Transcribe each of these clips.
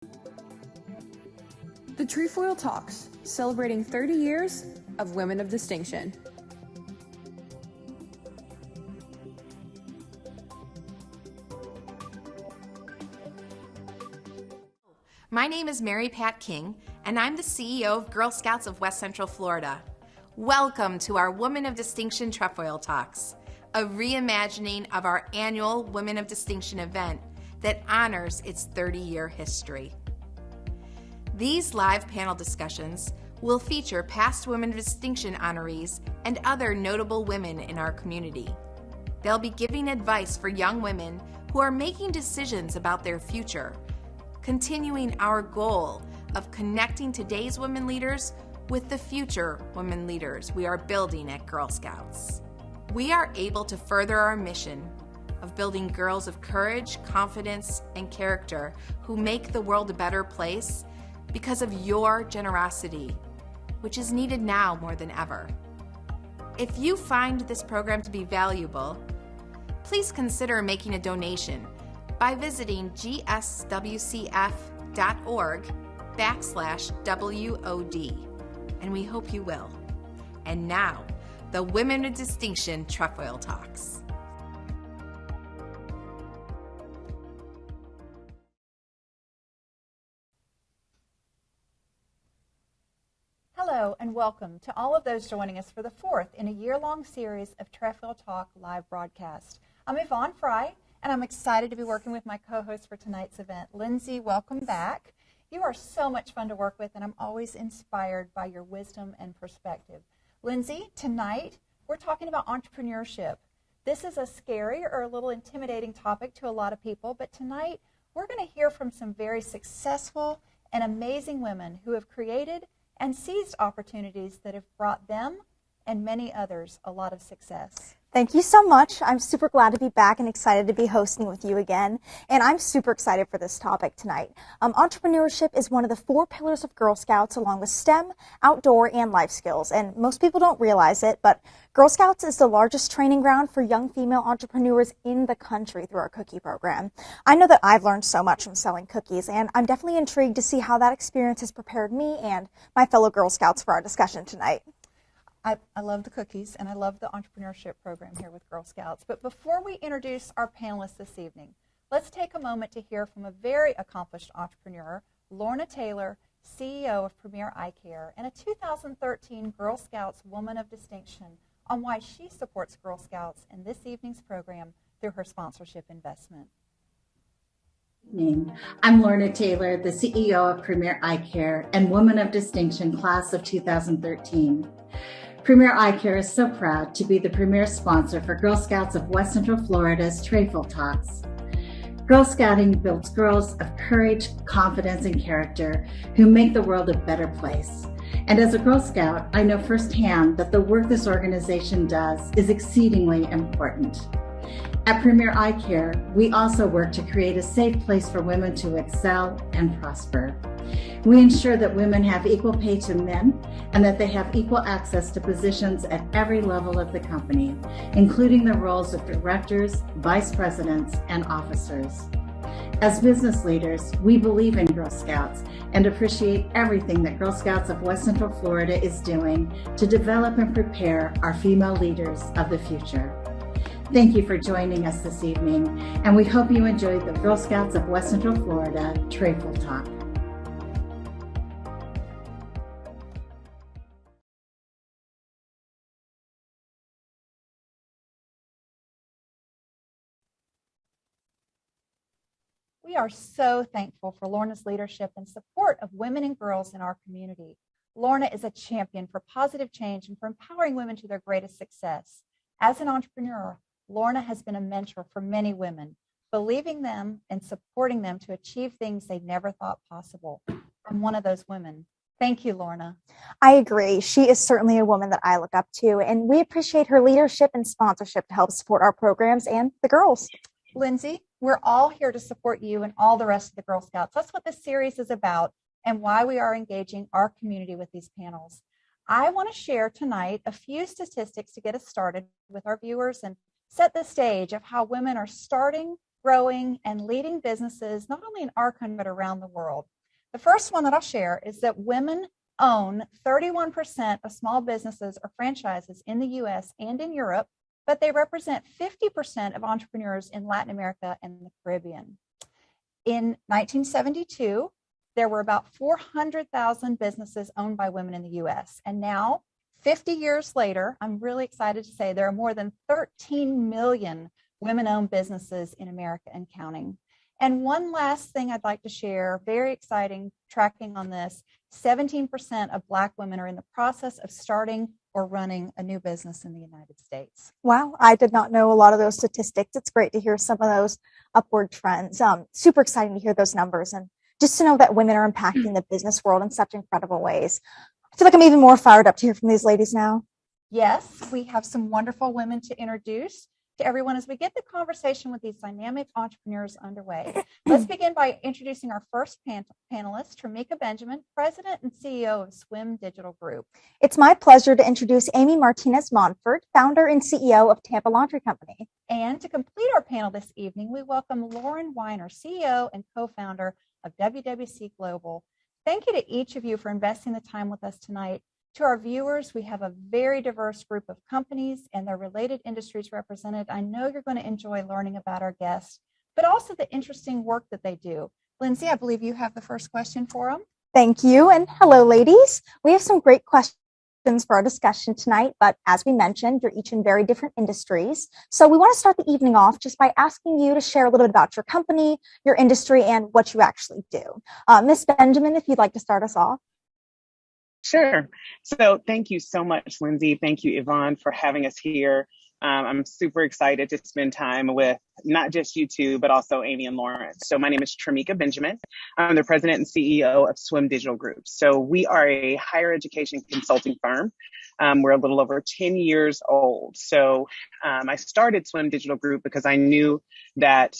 The Trefoil Talks, celebrating 30 years of women of distinction. My name is Mary Pat King, and I'm the CEO of Girl Scouts of West Central Florida. Welcome to our Women of Distinction Trefoil Talks, a reimagining of our annual Women of Distinction event that honors its 30-year history. These live panel discussions will feature past Women of Distinction honorees and other notable women in our community. They'll be giving advice for young women who are making decisions about their future, continuing our goal of connecting today's women leaders with the future women leaders we are building at Girl Scouts. We are able to further our mission of building girls of courage, confidence, and character who make the world a better place because of your generosity, which is needed now more than ever. If you find this program to be valuable, please consider making a donation by visiting GSWCF.org/WOD, and we hope you will. And now, the Women of Distinction Trefoil Talks. Hello and welcome to all of those joining us for the fourth in a year-long series of Trefoil Talk live broadcast. I'm Yvonne Fry, and I'm excited to be working with my co-host for tonight's event. Lindsay, welcome back. You are so much fun to work with, and I'm always inspired by your wisdom and perspective. Lindsay, tonight we're talking about entrepreneurship. This is a scary or a little intimidating topic to a lot of people, but tonight we're going to hear from some very successful and amazing women who have created and seized opportunities that have brought them and many others a lot of success. Thank you so much. I'm super glad to be back and excited to be hosting with you again. And I'm super excited for this topic tonight. Entrepreneurship is one of the 4 pillars of Girl Scouts, along with STEM, outdoor, and life skills. And most people don't realize it, but Girl Scouts is the largest training ground for young female entrepreneurs in the country through our cookie program. I know that I've learned so much from selling cookies, and I'm definitely intrigued to see how that experience has prepared me and my fellow Girl Scouts for our discussion tonight. I love the cookies, and I love the entrepreneurship program here with Girl Scouts. But before we introduce our panelists this evening, let's take a moment to hear from a very accomplished entrepreneur, Lorna Taylor, CEO of Premier Eye Care, and a 2013 Girl Scouts Woman of Distinction, on why she supports Girl Scouts in this evening's program through her sponsorship investment. I'm Lorna Taylor, the CEO of Premier Eye Care and Woman of Distinction Class of 2013. Premier Eye Care is so proud to be the premier sponsor for Girl Scouts of West Central Florida's Trefoil Talks. Girl Scouting builds girls of courage, confidence, and character who make the world a better place. And as a Girl Scout, I know firsthand that the work this organization does is exceedingly important. At Premier Eye Care, we also work to create a safe place for women to excel and prosper. We ensure that women have equal pay to men and that they have equal access to positions at every level of the company, including the roles of directors, vice presidents, and officers. As business leaders, we believe in Girl Scouts and appreciate everything that Girl Scouts of West Central Florida is doing to develop and prepare our female leaders of the future. Thank you for joining us this evening, and we hope you enjoyed the Girl Scouts of West Central Florida Trefoil Talk. We are so thankful for Lorna's leadership and support of women and girls in our community. Lorna is a champion for positive change and for empowering women to their greatest success. As an entrepreneur, Lorna has been a mentor for many women, believing them and supporting them to achieve things they never thought possible. I'm one of those women. Thank you, Lorna. I agree. She is certainly a woman that I look up to, and we appreciate her leadership and sponsorship to help support our programs and the girls. Lindsay, we're all here to support you and all the rest of the Girl Scouts. That's what this series is about and why we are engaging our community with these panels. I want to share tonight a few statistics to get us started with our viewers and set the stage of how women are starting growing, and leading businesses not only in our country but around the world. The first one that I'll share is that women own 31% of small businesses or franchises in the US and in Europe, but they represent 50% of entrepreneurs in Latin America and the Caribbean. In 1972, there were about 400,000 businesses owned by women in the US. And now, 50 years later, I'm really excited to say there are more than 13 million women-owned businesses in America and counting. And one last thing I'd like to share, very exciting, tracking on this, 17% of Black women are in the process of starting or running a new business in the United States. Wow, I did not know a lot of those statistics. It's great to hear some of those upward trends. Super exciting to hear those numbers and just to know that women are impacting the business world in such incredible ways. I feel like I'm even more fired up to hear from these ladies now. Yes, we have some wonderful women to introduce to everyone as we get the conversation with these dynamic entrepreneurs underway. Let's begin by introducing our first panelist, Trimeka Benjamin, President and CEO of Swim Digital Group. It's my pleasure to introduce Amy Martinez-Monfort, founder and CEO of Tampa Laundry Company. And to complete our panel this evening, we welcome Lauren Weiner, CEO and co-founder of WWC Global. Thank you to each of you for investing the time with us tonight. To our viewers, we have a very diverse group of companies and their related industries represented. I know you're going to enjoy learning about our guests, but also the interesting work that they do. Lindsay, I believe you have the first question for them. Thank you, and hello, ladies. We have some great questions for our discussion tonight, but as we mentioned, you're each in very different industries. So we want to start the evening off just by asking you to share a little bit about your company, your industry, and what you actually do. Ms. Benjamin, if you'd like to start us off. Sure. So thank you so much, Lindsay. Thank you, Yvonne, for having us here. I'm super excited to spend time with not just you two, but also Amy and Lauren. So my name is Trimeka Benjamin. I'm the president and CEO of Swim Digital Group. So we are a higher education consulting firm. We're a little over 10 years old. So I started Swim Digital Group because I knew that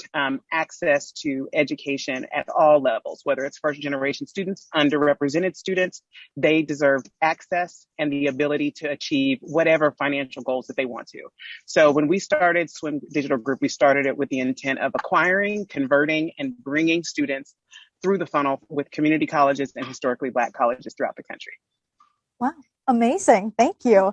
access to education at all levels, whether it's first generation students, underrepresented students, they deserved access and the ability to achieve whatever financial goals that they want to. So when we started Swim Digital Group, we started it with the intent of acquiring, converting, and bringing students through the funnel with community colleges and historically Black colleges throughout the country. Wow, amazing. Thank you.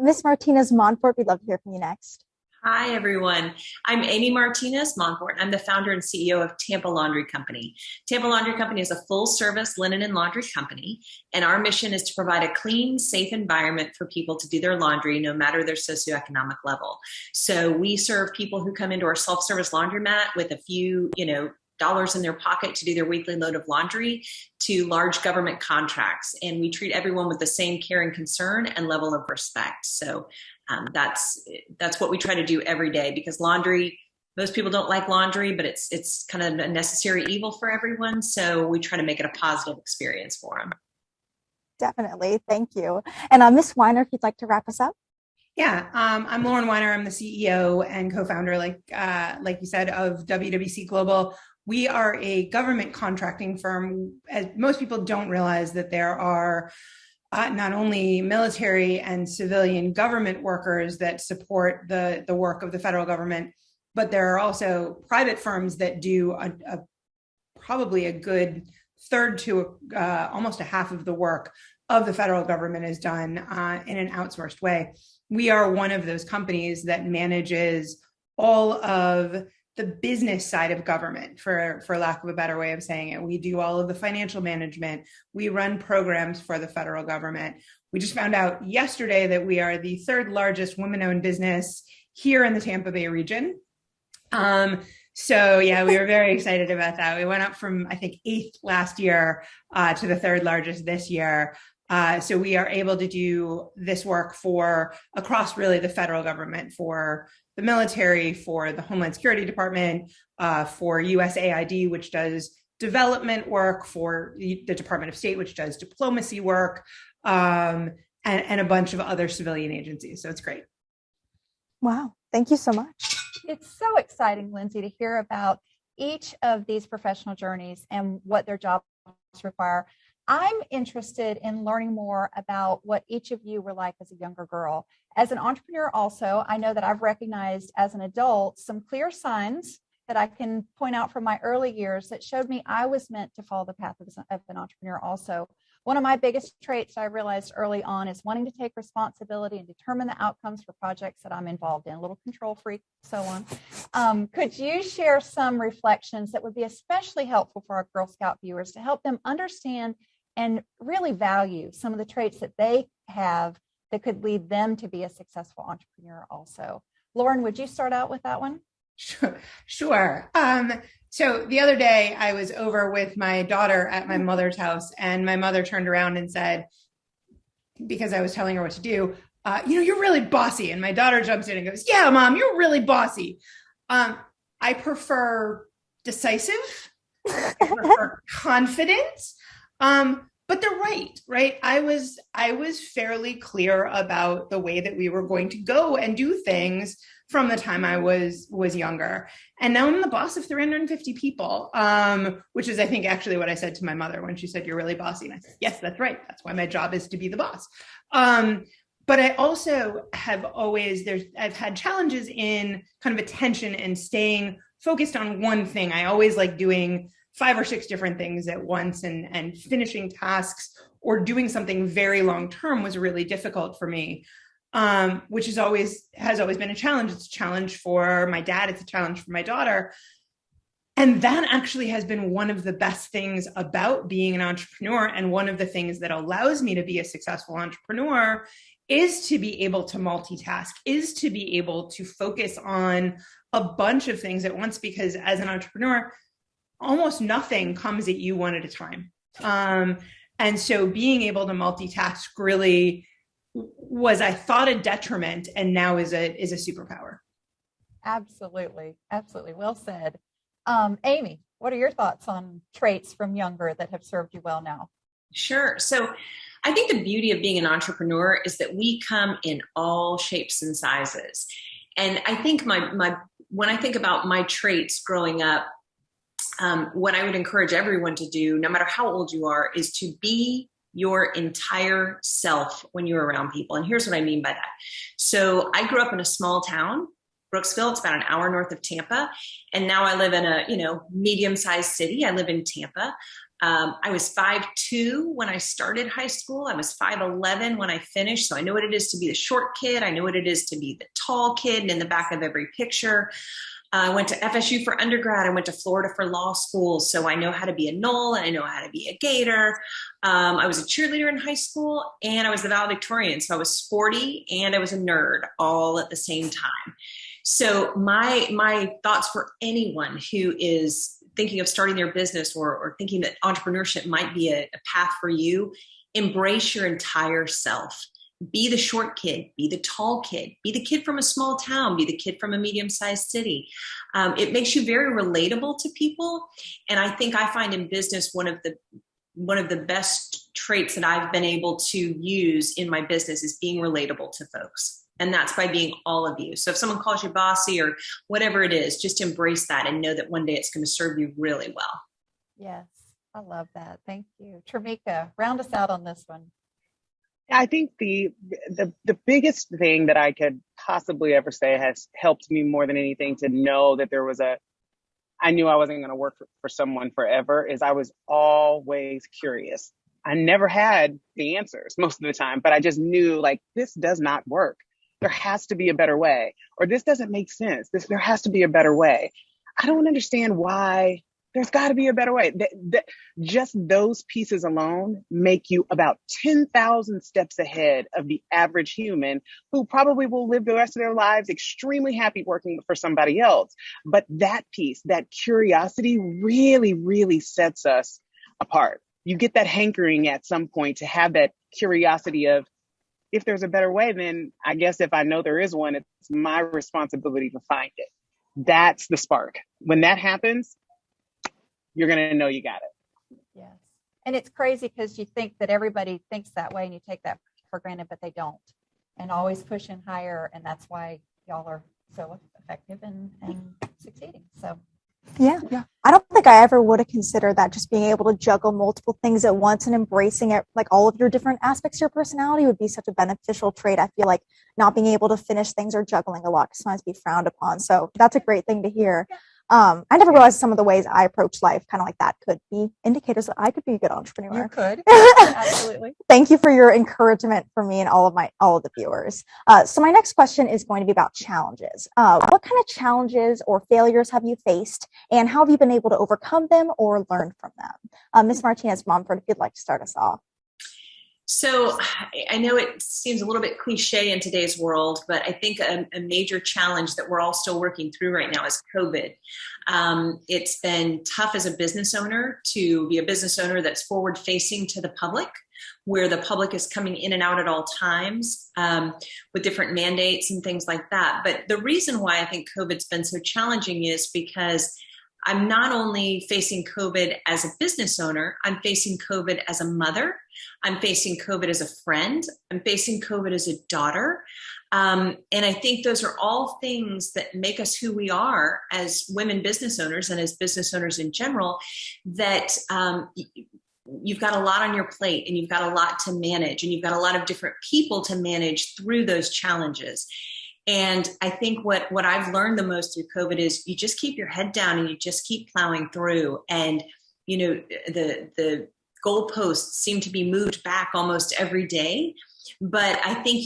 Ms. Martinez-Monfort, we'd love to hear from you next. Hi, everyone. I'm Amy Martinez-Monfort. I'm the founder and CEO of Tampa Laundry Company. Tampa Laundry Company is a full-service linen and laundry company, and our mission is to provide a clean, safe environment for people to do their laundry, no matter their socioeconomic level. So we serve people who come into our self-service laundromat with a few, dollars in their pocket to do their weekly load of laundry to large government contracts. And we treat everyone with the same care and concern and level of respect. So that's what we try to do every day, because laundry, most people don't like laundry, but it's kind of a necessary evil for everyone. So we try to make it a positive experience for them. Definitely. Thank you. And Ms. Weiner, if you'd like to wrap us up. Yeah, I'm Lauren Weiner. I'm the CEO and co-founder, like you said, of WWC Global. We are a government contracting firm. As most people don't realize that there are not only military and civilian government workers that support the work of the federal government, but there are also private firms that do probably a good third to almost a half of the work of the federal government is done in an outsourced way. We are one of those companies that manages all of the business side of government, for lack of a better way of saying it. We do all of the financial management. We run programs for the federal government. We just found out yesterday that we are the third largest women-owned business here in the Tampa Bay region. So yeah, we were very excited about that. We went up from, I think, 8th last year to the third largest this year. So we are able to do this work for across really the federal government, for the military, for the Homeland Security Department, for USAID, which does development work, for the Department of State, which does diplomacy work, and a bunch of other civilian agencies. So it's great. Wow. Thank you so much. It's so exciting, Lindsay, to hear about each of these professional journeys and what their jobs require. I'm interested in learning more about what each of you were like as a younger girl. As an entrepreneur also, I know that I've recognized as an adult some clear signs that I can point out from my early years that showed me I was meant to follow the path of an entrepreneur also. One of my biggest traits I realized early on is wanting to take responsibility and determine the outcomes for projects that I'm involved in, a little control freak, so on. Could you share some reflections that would be especially helpful for our Girl Scout viewers to help them understand and really value some of the traits that they have that could lead them to be a successful entrepreneur also? Lauren, would you start out with that one? Sure. So the other day I was over with my daughter at my mother's house, and my mother turned around and said, because I was telling her what to do, you're really bossy. And my daughter jumps in and goes, yeah, Mom, you're really bossy. I prefer decisive. I prefer confident. But they're right? I was fairly clear about the way that we were going to go and do things from the time I was younger. And now I'm the boss of 350 people, which is, I think, actually what I said to my mother when she said, you're really bossy. And I said, yes, that's right. That's why my job is to be the boss. But I also have I've had challenges in kind of attention and staying focused on one thing. I always like doing 5 or 6 different things at once, and finishing tasks or doing something very long term was really difficult for me, which has always been a challenge. It's a challenge for my dad. It's a challenge for my daughter. And that actually has been one of the best things about being an entrepreneur. And one of the things that allows me to be a successful entrepreneur is to be able to multitask, is to be able to focus on a bunch of things at once, because as an entrepreneur, almost nothing comes at you one at a time. And so being able to multitask really was, I thought, a detriment, and now is a superpower. Absolutely. Absolutely. Well said. Amy, what are your thoughts on traits from younger that have served you well now? Sure. So I think the beauty of being an entrepreneur is that we come in all shapes and sizes. And I think when I think about my traits growing up, what I would encourage everyone to do, no matter how old you are, is to be your entire self when you're around people. And here's what I mean by that. So I grew up in a small town, Brooksville. It's about an hour north of Tampa. And now I live in a, medium-sized city. I live in Tampa. I was 5'2" when I started high school. I was 5'11" when I finished. So I know what it is to be the short kid. I know what it is to be the tall kid and in the back of every picture. I went to FSU for undergrad. I went to Florida for law school. So I know how to be a Knoll and I know how to be a Gator. I was a cheerleader in high school and I was the valedictorian. So I was sporty and I was a nerd all at the same time. So my thoughts for anyone who is thinking of starting their business or thinking that entrepreneurship might be a path for you, embrace your entire self. Be the short kid, be the tall kid, be the kid from a small town, be the kid from a medium-sized city. It makes you very relatable to people. And I think I find in business one of the best traits that I've been able to use in my business is being relatable to folks. And that's by being all of you. So if someone calls you bossy or whatever it is, just embrace that and know that one day it's going to serve you really well. Yes, I love that. Thank you. Trimeka, round us out on this one. I think the biggest thing that I could possibly ever say has helped me more than anything to know that I knew I wasn't going to work for someone forever, is I was always curious. I never had the answers most of the time, but I just knew, like, this does not work. There has to be a better way, or this doesn't make sense. There has to be a better way. I don't understand why. There's got to be a better way. Just those pieces alone make you about 10,000 steps ahead of the average human who probably will live the rest of their lives extremely happy working for somebody else. But that piece, that curiosity really, really sets us apart. You get that hankering at some point to have that curiosity of, if there's a better way, then I guess if I know there is one, it's my responsibility to find it. That's the spark. When that happens, you're going to know you got it. Yes. And it's crazy because you think that everybody thinks that way and you take that for granted, but they don't. And always pushing higher. And that's why y'all are so effective and succeeding. So. Yeah. I don't think I ever would have considered that, just being able to juggle multiple things at once and embracing it, like all of your different aspects of your personality would be such a beneficial trait. I feel like not being able to finish things or juggling a lot can sometimes be frowned upon. So that's a great thing to hear. I never realized some of the ways I approach life, kind of like that, could be indicators that I could be a good entrepreneur. You could. Absolutely. Thank you for your encouragement for me and all of the viewers. So my next question is going to be about challenges. What kind of challenges or failures have you faced, and how have you been able to overcome them or learn from them? Ms. Martinez-Monfort, if you'd like to start us off. So I know it seems a little bit cliche in today's world, but I think a major challenge that we're all still working through right now is COVID. It's been tough as a business owner to be a business owner that's forward facing to the public, where the public is coming in and out at all times with different mandates and things like that. But the reason why I think COVID's been so challenging is because I'm not only facing COVID as a business owner, I'm facing COVID as a mother, I'm facing COVID as a friend, I'm facing COVID as a daughter. And I think those are all things that make us who we are as women business owners and as business owners in general, that you've got a lot on your plate and you've got a lot to manage and you've got a lot of different people to manage through those challenges. And I think what I've learned the most through COVID is you just keep your head down and you just keep plowing through. And, you know, the goalposts seem to be moved back almost every day. But I think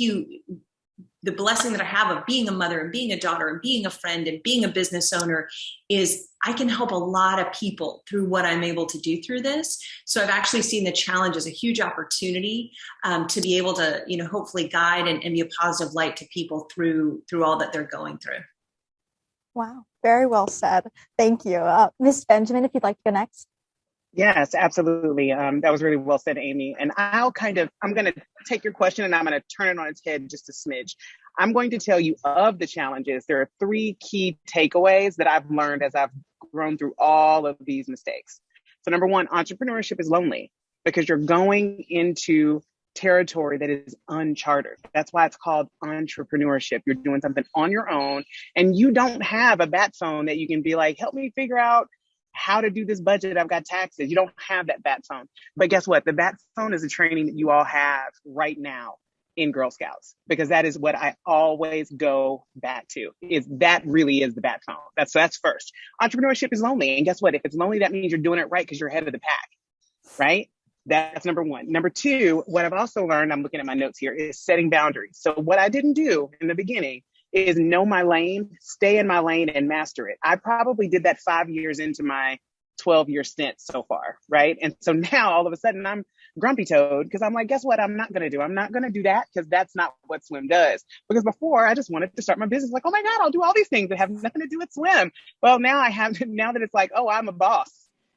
the blessing that I have of being a mother and being a daughter and being a friend and being a business owner is I can help a lot of people through what I'm able to do through this. So I've actually seen the challenge as a huge opportunity to be able to, you know, hopefully guide and be a positive light to people through all that they're going through. Wow. Very well said. Thank you. Ms. Benjamin, if you'd like to go next. Yes, absolutely. That was really well said, Amy. And I'm going to take your question and I'm going to turn it on its head just a smidge. I'm going to tell you of the challenges. There are 3 key takeaways that I've learned as I've grown through all of these mistakes. So number 1, entrepreneurship is lonely because you're going into territory that is uncharted. That's why it's called entrepreneurship. You're doing something on your own and you don't have a bat phone that you can be like, help me figure out how to do this budget. I've got taxes. You don't have that bat phone. But guess what? The bat phone is a training that you all have right now in Girl Scouts, because that is what I always go back to, is that really is the bat phone. That's first. Entrepreneurship is lonely. And guess what? If it's lonely, that means you're doing it right because you're ahead of the pack, right? That's number 1. Number 2, what I've also learned, I'm looking at my notes here, is setting boundaries. So what I didn't do in the beginning is know my lane, stay in my lane and master it. I probably did that 5 years into my 12-year stint so far, right? And so now all of a sudden I'm grumpy toad because I'm like, guess what? I'm not going to do that because that's not what swim does. Because before I just wanted to start my business like, oh my God, I'll do all these things that have nothing to do with swim. Well, now that it's like, oh, I'm a boss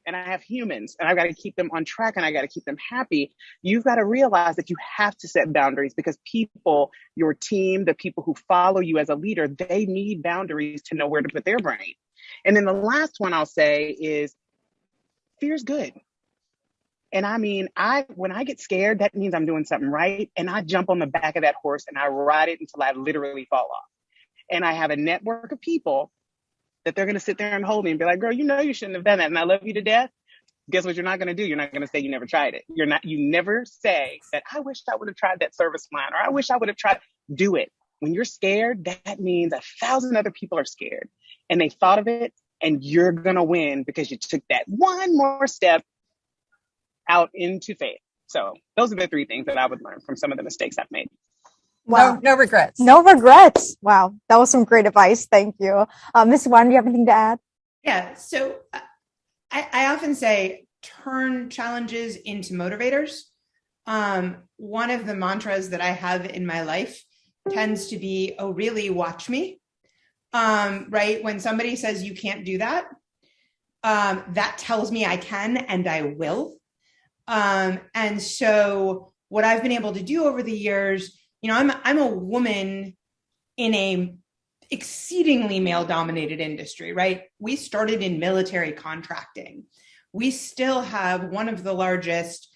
and I have humans and I've got to keep them on track and I got to keep them happy. You've got to realize that you have to set boundaries because people, your team, the people who follow you as a leader, they need boundaries to know where to put their brain. And then the last one I'll say is fear's good. And I mean, when I get scared, that means I'm doing something right. And I jump on the back of that horse and I ride it until I literally fall off. And I have a network of people that they're going to sit there and hold me and be like, girl, you know, you shouldn't have done that. And I love you to death. Guess what you're not going to do? You're not going to say you never tried it. You never say that I wish I would have tried that service line, or I wish I would have tried. Do it. When you're scared, that means 1,000 other people are scared and they thought of it, and you're going to win because you took that one more step out into faith. So those are the 3 things that I would learn from some of the mistakes I've made. Wow. No regrets. No regrets. Wow. That was some great advice. Thank you. Ms. Weiner, do you have anything to add? Yeah. So I often say, turn challenges into motivators. One of the mantras that I have in my life tends to be, oh, really? Watch me. Right? When somebody says you can't do that, that tells me I can and I will. And so what I've been able to do over the years, you know, I'm a woman in a exceedingly male-dominated industry, right? We started in military contracting. We still have one of the largest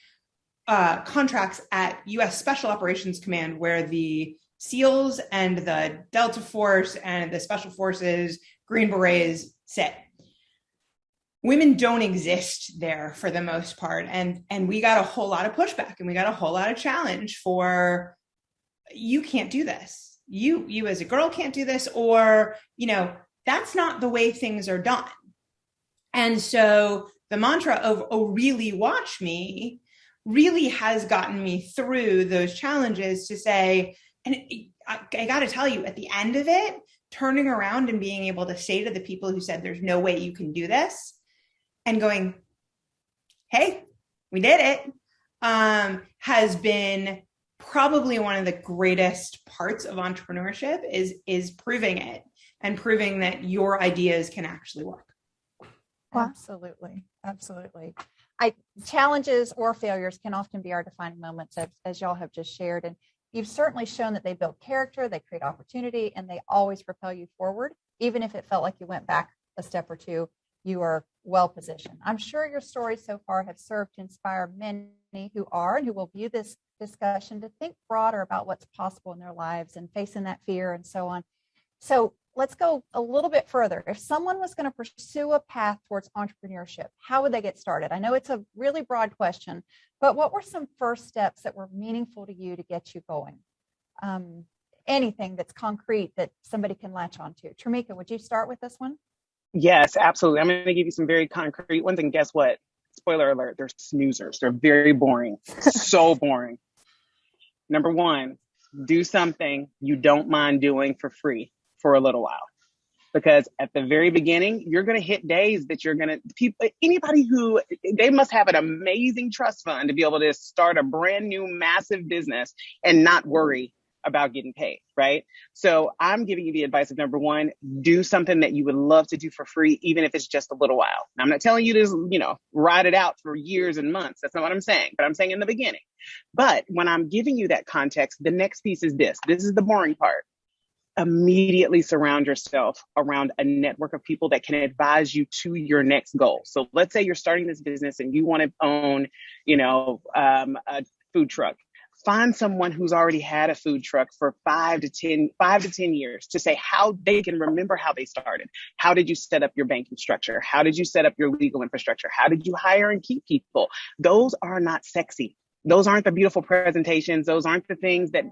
contracts at U.S. Special Operations Command, where the SEALs and the Delta Force and the Special Forces, Green Berets sit. Women don't exist there for the most part. And we got a whole lot of pushback and we got a whole lot of challenge for, you can't do this. You as a girl can't do this, or, you know, that's not the way things are done. And so the mantra of, oh, really watch me, really has gotten me through those challenges to say, and I got to tell you, at the end of it, turning around and being able to say to the people who said, there's no way you can do this, and going, hey, we did it, has been probably one of the greatest parts of entrepreneurship is proving it and proving that your ideas can actually work. Absolutely. Absolutely. Challenges or failures can often be our defining moments, as y'all have just shared. And you've certainly shown that they build character, they create opportunity, and they always propel you forward. Even if it felt like you went back a step or two, you are well positioned. I'm sure your stories so far have served to inspire many who are and who will view this discussion to think broader about what's possible in their lives and facing that fear and so on. So let's go a little bit further. If someone was going to pursue a path towards entrepreneurship, how would they get started? I know it's a really broad question, but what were some first steps that were meaningful to you to get you going? Anything that's concrete that somebody can latch onto. Trimeka, would you start with this one? Yes, absolutely. I'm going to give you some very concrete ones. And guess what? Spoiler alert, they're snoozers. They're very boring. So boring. Number one, do something you don't mind doing for free for a little while. Because at the very beginning, you're going to hit days that you're going to, anybody who, they must have an amazing trust fund to be able to start a brand new massive business and not worry about getting paid, right? So I'm giving you the advice of number one, do something that you would love to do for free, even if it's just a little while. Now, I'm not telling you to, ride it out for years and months. That's not what I'm saying, but I'm saying in the beginning. But when I'm giving you that context, the next piece is this. This is the boring part. Immediately surround yourself around a network of people that can advise you to your next goal. So let's say you're starting this business and you want to own, a food truck. Find someone who's already had a food truck for 5 to 10 years to say how they can remember how they started. How did you set up your banking structure? How did you set up your legal infrastructure? How did you hire and keep people? Those are not sexy. Those aren't the beautiful presentations. Those aren't the things that,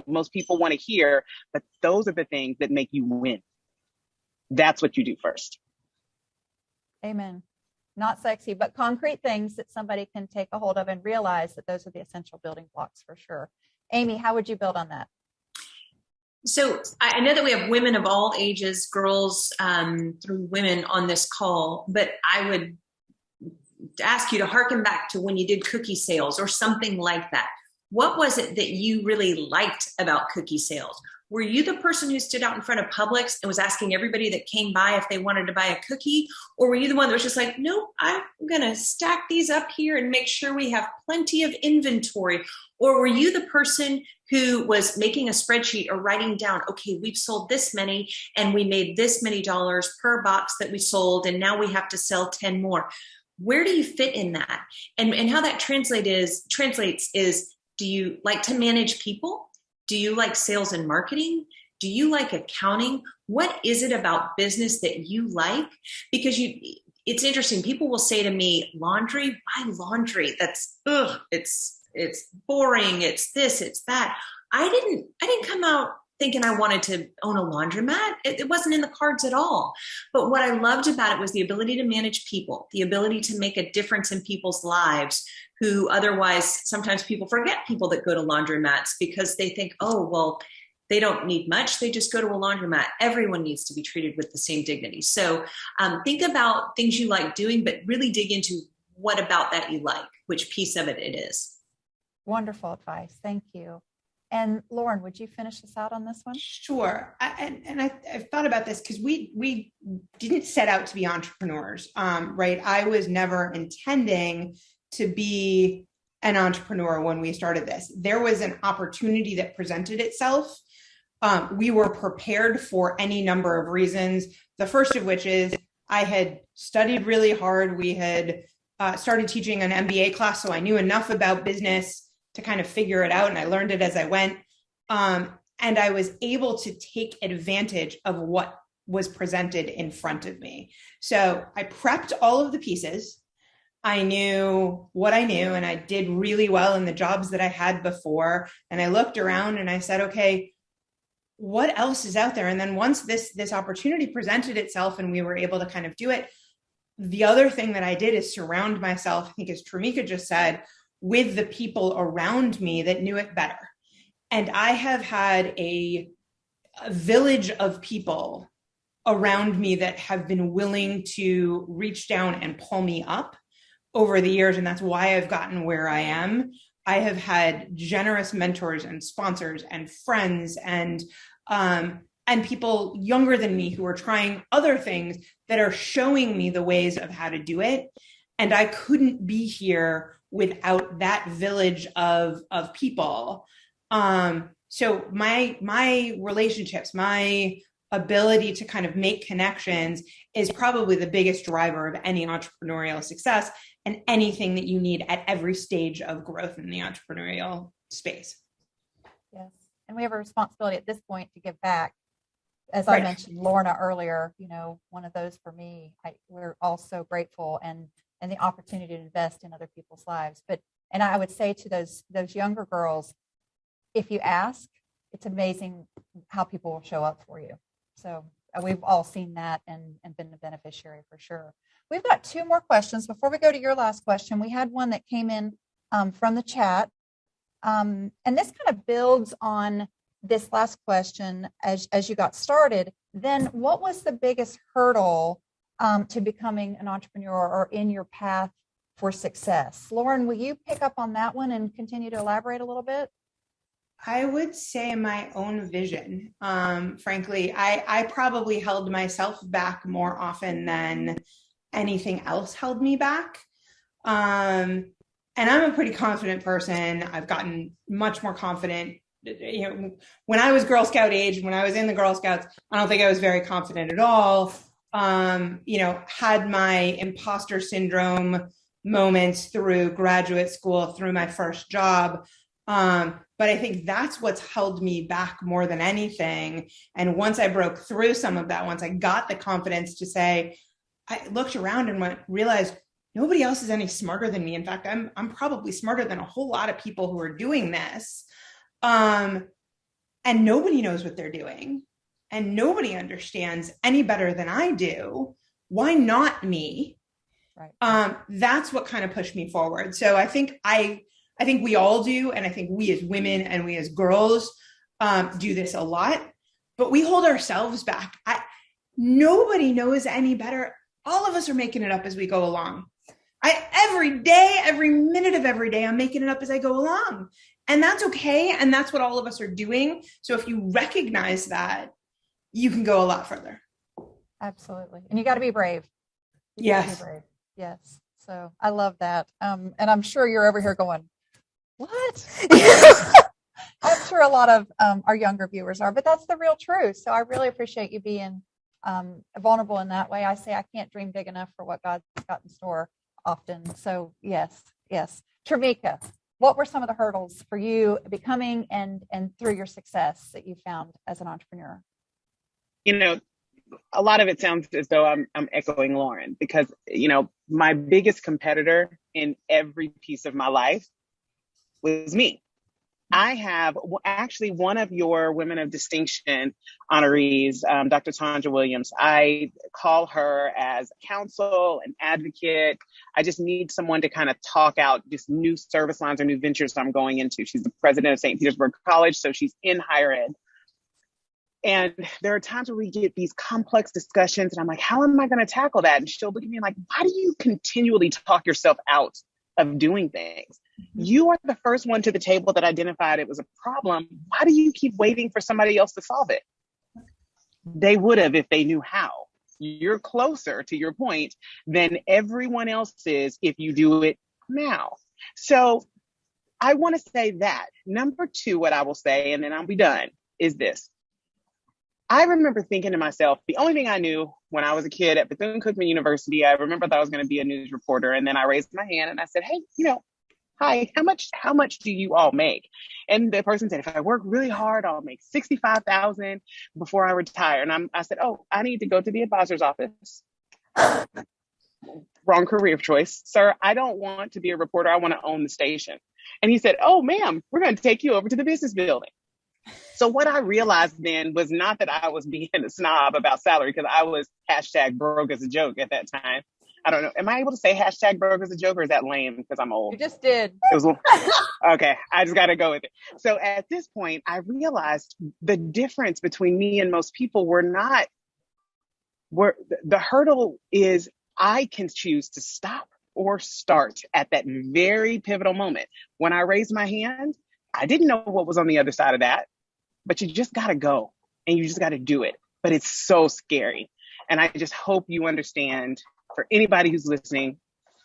most people want to hear, but those are the things that make you win. That's what you do first. Amen. Not sexy, but concrete things that somebody can take a hold of and realize that those are the essential building blocks for sure. Amy, how would you build on that? So I know that we have women of all ages, girls through women on this call, but I would ask you to hearken back to when you did cookie sales or something like that. What was it that you really liked about cookie sales? Were you the person who stood out in front of Publix and was asking everybody that came by if they wanted to buy a cookie? Or were you the one that was just like, no, I'm going to stack these up here and make sure we have plenty of inventory? Or were you the person who was making a spreadsheet or writing down, okay, we've sold this many and we made this many dollars per box that we sold, and now we have to sell 10 more. Where do you fit in that? And how that translates is, do you like to manage people? Do you like sales and marketing? Do you like accounting? What is it about business that you like? Because it's interesting. People will say to me, laundry, why laundry? That's, it's boring. It's this, it's that. I didn't come out thinking I wanted to own a laundromat. It wasn't in the cards at all. But what I loved about it was the ability to manage people, the ability to make a difference in people's lives, who otherwise, sometimes people forget people that go to laundromats because they think, oh, well, they don't need much. They just go to a laundromat. Everyone needs to be treated with the same dignity. So think about things you like doing, but really dig into what about that you like, which piece of it is. Wonderful advice. Thank you. And Lauren, would you finish us out on this one? Sure. I've thought about this because we didn't set out to be entrepreneurs, right? I was never intending to be an entrepreneur when we started this. There was an opportunity that presented itself. We were prepared for any number of reasons. The first of which is I had studied really hard. We had started teaching an MBA class, so I knew enough about business to kind of figure it out, and I learned it as I went. And I was able to take advantage of what was presented in front of me. So I prepped all of the pieces. I knew what I knew, and I did really well in the jobs that I had before. And I looked around and I said, okay, what else is out there? And then once this opportunity presented itself and we were able to kind of do it, the other thing that I did is surround myself, I think as Trimeka just said, with the people around me that knew it better. And I have had a village of people around me that have been willing to reach down and pull me up over the years. And that's why I've gotten where I am. I have had generous mentors and sponsors and friends and people younger than me who are trying other things that are showing me the ways of how to do it. And I couldn't be here without that village of people. So my relationships, my ability to kind of make connections is probably the biggest driver of any entrepreneurial success and anything that you need at every stage of growth in the entrepreneurial space. Yes. And we have a responsibility at this point to give back. As Right. I mentioned Lorna earlier, one of those for me, we're all so grateful and the opportunity to invest in other people's lives. And I would say to those younger girls, if you ask, it's amazing how people will show up for you. So we've all seen that and been the beneficiary for sure. We've got 2 more questions. Before we go to your last question, we had one that came in from the chat. And this kind of builds on this last question as you got started. Then what was the biggest hurdle to becoming an entrepreneur or in your path for success? Lauren, will you pick up on that one and continue to elaborate a little bit? I would say my own vision. Frankly, I probably held myself back more often than anything else held me back. And I'm a pretty confident person. I've gotten much more confident. When I was Girl Scout age, when I was in the Girl Scouts, I don't think I was very confident at all. Had my imposter syndrome moments through graduate school, through my first job. But I think that's what's held me back more than anything. And once I broke through some of that, once I got the confidence to say, I looked around and realized nobody else is any smarter than me. In fact, I'm probably smarter than a whole lot of people who are doing this. And nobody knows what they're doing. And nobody understands any better than I do. Why not me? Right. That's what kind of pushed me forward. So I think we all do. And I think we as women and we as girls do this a lot, but we hold ourselves back. Nobody knows any better. All of us are making it up as we go along. Every day, every minute of every day, I'm making it up as I go along. And that's okay. And that's what all of us are doing. So if you recognize that, you can go a lot further. Absolutely. And you got to be brave. Yes. Yes. So I love that. And I'm sure you're over here going, what? I'm sure a lot of our younger viewers are, but that's the real truth. So I really appreciate you being vulnerable in that way. I say I can't dream big enough for what God's got in store often. So yes. Trimeka, what were some of the hurdles for you becoming and through your success that you found as an entrepreneur? A lot of it sounds as though I'm echoing Lauren because, my biggest competitor in every piece of my life was me. I have actually one of your Women of Distinction honorees, Dr. Tanja Williams. I call her as counsel and advocate. I just need someone to kind of talk out just new service lines or new ventures I'm going into. She's the president of St. Petersburg College, so she's in higher ed. And there are times where we get these complex discussions and I'm like, how am I going to tackle that? And she'll look at me like, why do you continually talk yourself out of doing things? Mm-hmm. You are the first one to the table that identified it was a problem. Why do you keep waiting for somebody else to solve it? They would have if they knew how. You're closer, to your point, than everyone else is if you do it now. So I want to say that. Number 2, what I will say, and then I'll be done, is this. I remember thinking to myself, the only thing I knew when I was a kid at Bethune-Cookman University, I remember that I was going to be a news reporter. And then I raised my hand and I said, hey, hi, how much do you all make? And the person said, if I work really hard, I'll make $65,000 before I retire. And I said, oh, I need to go to the advisor's office. Wrong career choice. Sir, I don't want to be a reporter. I want to own the station. And he said, oh, ma'am, we're going to take you over to the business building. So what I realized then was not that I was being a snob about salary, because I was hashtag broke as a joke at that time. I don't know. Am I able to say hashtag broke as a joke, or is that lame because I'm old? You just did. It was okay. I just got to go with it. So at this point, I realized the difference between me and most people the hurdle is I can choose to stop or start at that very pivotal moment. When I raised my hand, I didn't know what was on the other side of that, but you just got to go and you just got to do it. But it's so scary. And I just hope you understand, for anybody who's listening,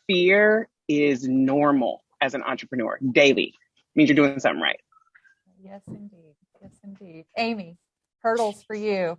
fear is normal as an entrepreneur daily. It means you're doing something right. Yes, indeed. Yes, indeed. Amy, hurdles for you.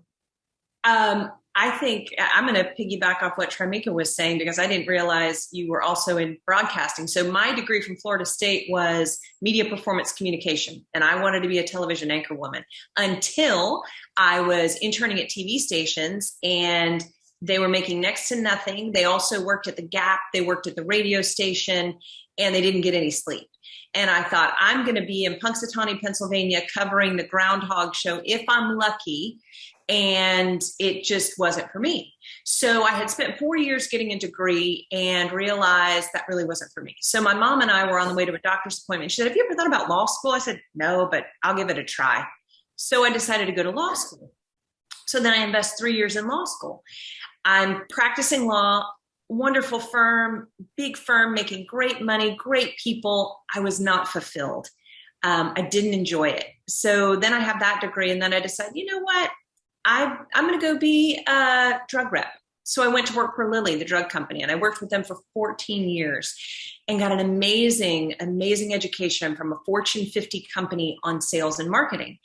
I think I'm going to piggyback off what Trimeka was saying, because I didn't realize you were also in broadcasting. So my degree from Florida State was media performance communication, and I wanted to be a television anchor woman until I was interning at TV stations, and they were making next to nothing. They also worked at the Gap. They worked at the radio station, and they didn't get any sleep. And I thought, I'm going to be in Punxsutawney, Pennsylvania, covering the Groundhog Show if I'm lucky. And it just wasn't for me. So I had spent 4 years getting a degree and realized that really wasn't for me. So my mom and I were on the way to a doctor's appointment. She said, have you ever thought about law school? I said, no, but I'll give it a try. So I decided to go to law school. So then I invest 3 years in law school. I'm practicing law, wonderful firm, big firm, making great money, great people. I was not fulfilled. I didn't enjoy it. So then I have that degree, and then I decided, you know what? I'm going to go be a drug rep. So I went to work for Lilly, the drug company, and I worked with them for 14 years and got an amazing, amazing education from a Fortune 50 company on sales and marketing.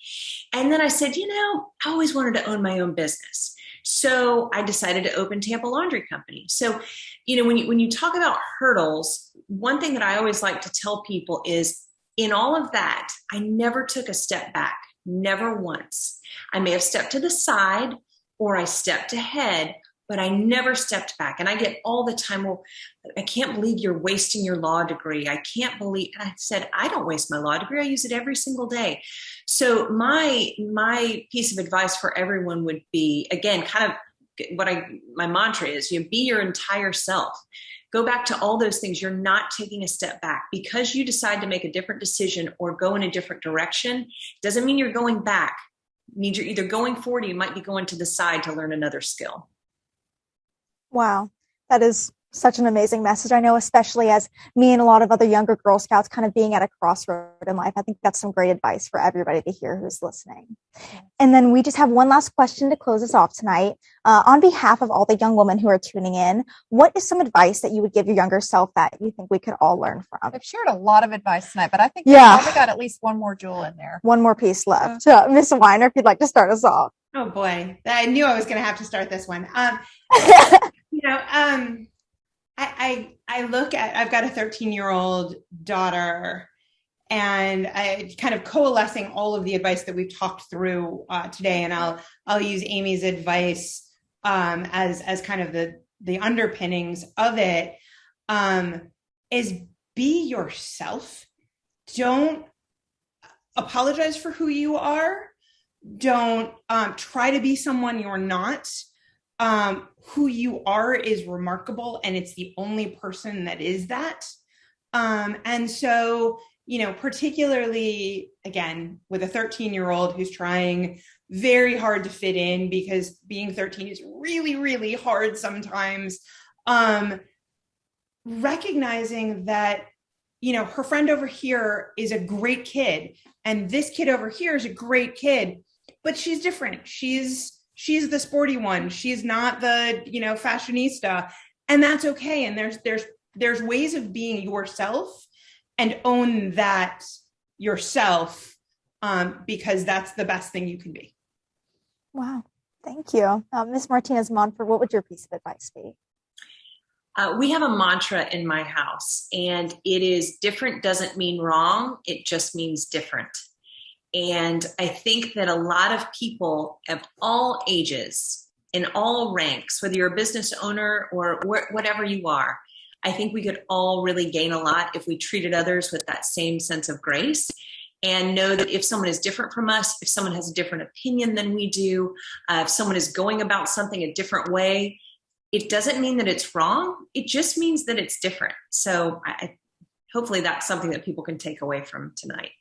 And then I said, I always wanted to own my own business. So I decided to open Tampa Laundry Company. So, when you talk about hurdles, one thing that I always like to tell people is, in all of that, I never took a step back. Never once. I may have stepped to the side or I stepped ahead, but I never stepped back. And I get all the time, well, I can't believe you're wasting your law degree. I can't believe, and I said, I don't waste my law degree. I use it every single day. So my piece of advice for everyone would be, again, kind of my mantra is, be your entire self. Go back to all those things. You're not taking a step back. Because you decide to make a different decision or go in a different direction, doesn't mean you're going back. It means you're either going forward or you might be going to the side to learn another skill. Wow, that is such an amazing message. I know, especially as me and a lot of other younger Girl Scouts kind of being at a crossroad in life, I think that's some great advice for everybody to hear who's listening. And then we just have one last question to close us off tonight. On behalf of all the young women who are tuning in, what is some advice that you would give your younger self that you think we could all learn from? I've shared a lot of advice tonight, but I think we've probably got at least one more jewel in there. One more piece left. Miss Weiner, if you'd like to start us off. Oh boy, I knew I was going to have to start this one. I look at, I've got a 13-year-old daughter, and I kind of coalescing all of the advice that we've talked through today. And I'll use Amy's advice as kind of the underpinnings of it, is be yourself. Don't apologize for who you are. Don't try to be someone you're not. Who you are is remarkable, and it's the only person that is that. And so, particularly, again, with a 13-year-old who's trying very hard to fit in, because being 13 is really, really hard sometimes, recognizing that, her friend over here is a great kid, and this kid over here is a great kid, but she's different. She's the sporty one. She's not the, fashionista, and that's okay. And there's ways of being yourself, and own that yourself, because that's the best thing you can be. Wow. Thank you. Ms. Martinez-Monfort, what would your piece of advice be? We have a mantra in my house, and it is different doesn't mean wrong. It just means different. And I think that a lot of people of all ages, in all ranks, whether you're a business owner or whatever you are, I think we could all really gain a lot if we treated others with that same sense of grace. and know that if someone is different from us, if someone has a different opinion than we do, if someone is going about something a different way, it doesn't mean that it's wrong. It just means that it's different. So hopefully that's something that people can take away from tonight.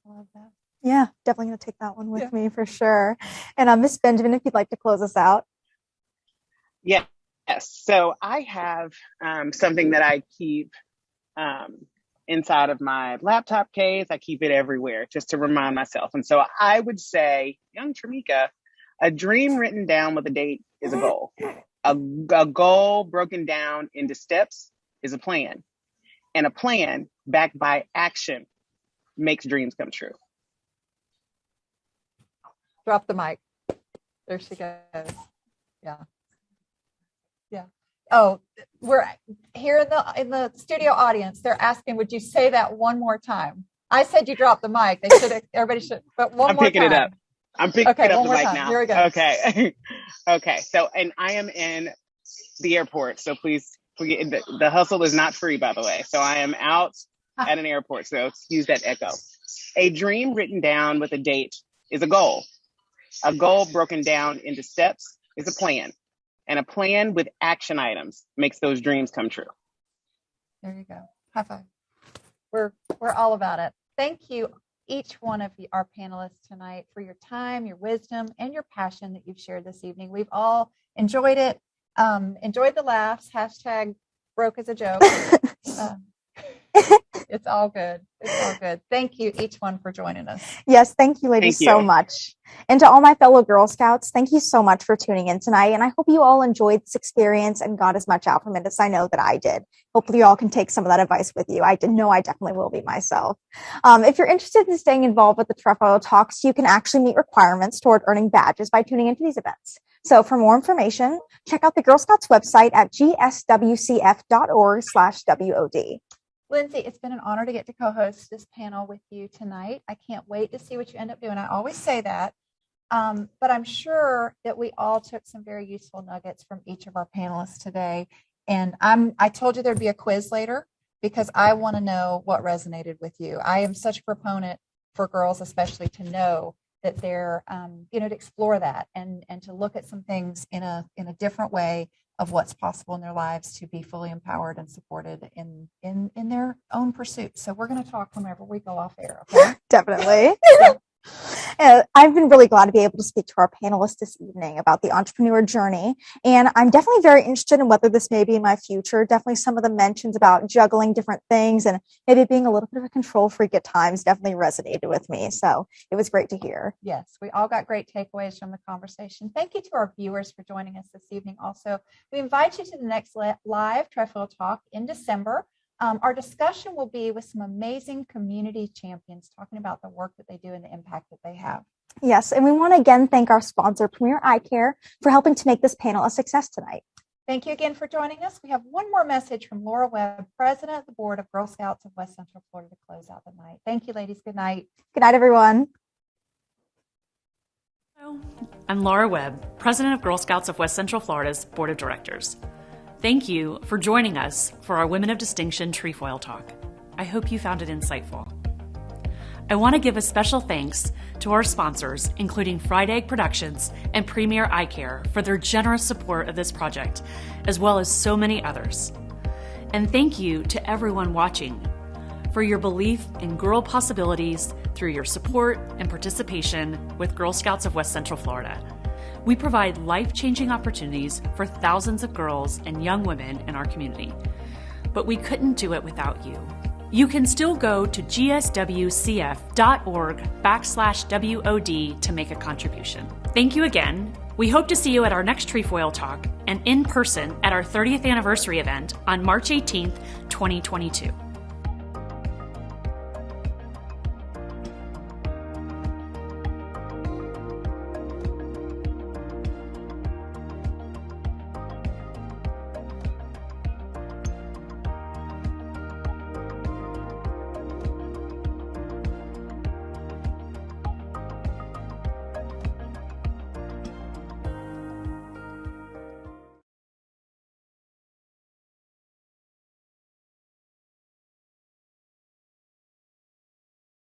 I love that. Yeah, definitely going to take that one with me for sure. And Miss Benjamin, if you'd like to close us out. Yes. So I have something that I keep inside of my laptop case. I keep it everywhere just to remind myself. And so I would say, young Trimeka, a dream written down with a date is a goal. A goal broken down into steps is a plan. And a plan backed by action makes dreams come true. Drop the mic. There she goes. Yeah. Yeah. Oh, we're here in the studio audience. They're asking, would you say that one more time? I said you dropped the mic. Everybody should, but one more time. I'm picking it up. I'm picking up the mic now. Here we go. Okay. Okay. So, and I am in the airport. So please forget, the hustle is not free, by the way. So I am out at an airport. So excuse that echo. A dream written down with a date is a goal. A goal broken down into steps is a plan. And a plan with action items makes those dreams come true. There you go. High five. We're all about it. Thank you, each one of you, our panelists tonight, for your time, your wisdom, and your passion that you've shared this evening. We've all enjoyed it. Enjoyed the laughs. Hashtag broke as a joke. It's all good. It's all good. Thank you, each one, for joining us. Yes, thank you, ladies, so much. And to all my fellow Girl Scouts, thank you so much for tuning in tonight. And I hope you all enjoyed this experience and got as much out from it as I know that I did. Hopefully you all can take some of that advice with you. I know I definitely will be myself. If you're interested in staying involved with the Trefoil Talks, you can actually meet requirements toward earning badges by tuning into these events. So for more information, check out the Girl Scouts website at GSWCF.org/WOD. Lindsay, it's been an honor to get to co-host this panel with you tonight. I can't wait to see what you end up doing. I always say that, but I'm sure that we all took some very useful nuggets from each of our panelists today. And I told you there'd be a quiz later because I want to know what resonated with you. I am such a proponent for girls, especially, to know that they're, to explore that and to look at some things in a different way of what's possible in their lives to be fully empowered and supported in their own pursuits. So we're going to talk whenever we go off air. Okay? Definitely. I've been really glad to be able to speak to our panelists this evening about the entrepreneur journey. And I'm definitely very interested in whether this may be in my future. Definitely some of the mentions about juggling different things and maybe being a little bit of a control freak at times definitely resonated with me. So it was great to hear. Yes, we all got great takeaways from the conversation. Thank you to our viewers for joining us this evening. Also, we invite you to the next live Trefoil Talk in December. Our discussion will be with some amazing community champions talking about the work that they do and the impact that they have. Yes, and we want to again thank our sponsor, Premier Eye Care, for helping to make this panel a success tonight. Thank you again for joining us. We have one more message from Laura Webb, President of the Board of Girl Scouts of West Central Florida, to close out the night. Thank you, ladies. Good night. Good night, everyone. Hello, I'm Laura Webb, President of Girl Scouts of West Central Florida's Board of Directors. Thank you for joining us for our Women of Distinction Trefoil Talk. I hope you found it insightful. I want to give a special thanks to our sponsors, including Fried Egg Productions and Premier Eye Care, for their generous support of this project, as well as so many others. And thank you to everyone watching for your belief in girl possibilities through your support and participation with Girl Scouts of West Central Florida. We provide life-changing opportunities for thousands of girls and young women in our community. But we couldn't do it without you. You can still go to GSWCF.org/WOD to make a contribution. Thank you again. We hope to see you at our next Trefoil Talk and in person at our 30th anniversary event on March 18th, 2022.